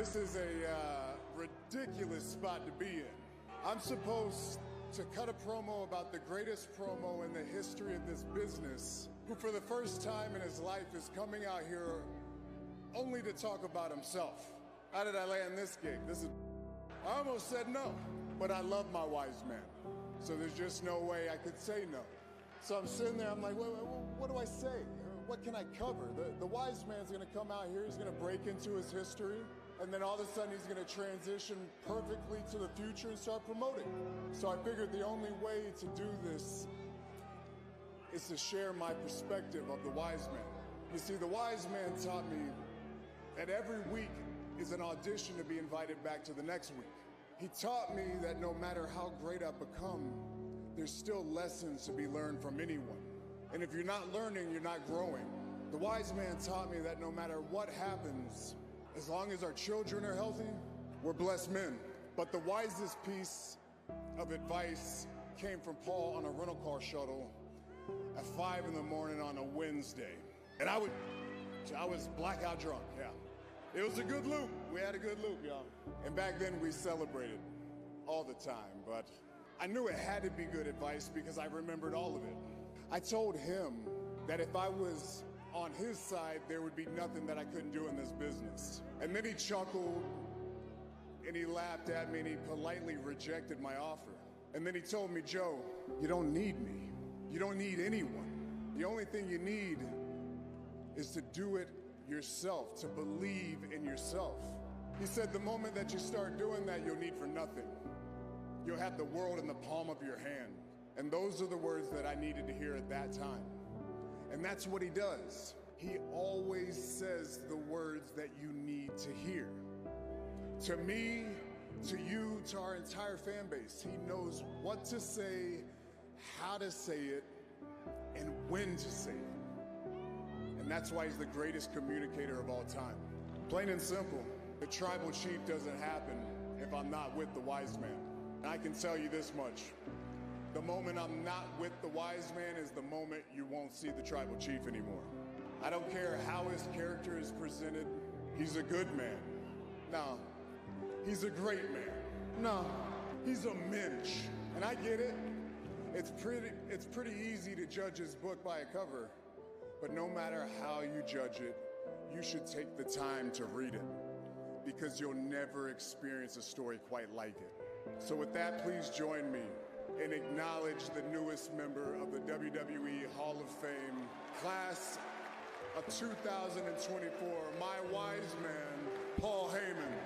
This is a ridiculous spot to be in. I'm supposed to cut a promo about the greatest promo in the history of this business, who for the first time in his life is coming out here only to talk about himself. How did I land this gig? I almost said no, but I love my wise man. So there's just no way I could say no. So I'm sitting there, I'm like, what do I say? What can I cover? The wise man's gonna come out here, he's gonna break into his history, and then all of a sudden he's gonna transition perfectly to the future and start promoting. So I figured the only way to do this is to share my perspective of the wise man. You see, the wise man taught me that every week is an audition to be invited back to the next week. He taught me that no matter how great I become, there's still lessons to be learned from anyone. And if you're not learning, you're not growing. The wise man taught me that no matter what happens, as long as our children are healthy, we're blessed men. But the wisest piece of advice came from Paul on a rental car shuttle at 5 in the morning on a Wednesday. And I was blackout drunk, yeah. It was a good loop. We had a good loop, y'all. And back then we celebrated all the time, but I knew it had to be good advice because I remembered all of it. I told him that if I was on his side, there would be nothing that I couldn't do in this business. And then he chuckled and he laughed at me and he politely rejected my offer. And then he told me, Joe, you don't need me. You don't need anyone. The only thing you need is to do it yourself, to believe in yourself. He said the moment that you start doing that, you'll need for nothing. You'll have the world in the palm of your hand. And those are the words that I needed to hear at that time. And that's what he does. He always says the words that you need to hear. To me, to you, to our entire fan base, he knows what to say, how to say it, and when to say it. And that's why he's the greatest communicator of all time. Plain and simple, the tribal chief doesn't happen if I'm not with the wise man. And I can tell you this much. The moment I'm not with the wise man is the moment you won't see the tribal chief anymore. I don't care how his character is presented. He's a good man. No, he's a great man. No, he's a mensch. And I get it. It's pretty easy to judge his book by a cover. But no matter how you judge it, you should take the time to read it because you'll never experience a story quite like it. So with that, please join me and acknowledge the newest member of the WWE Hall of Fame, class of 2024, my wise man, Paul Heyman.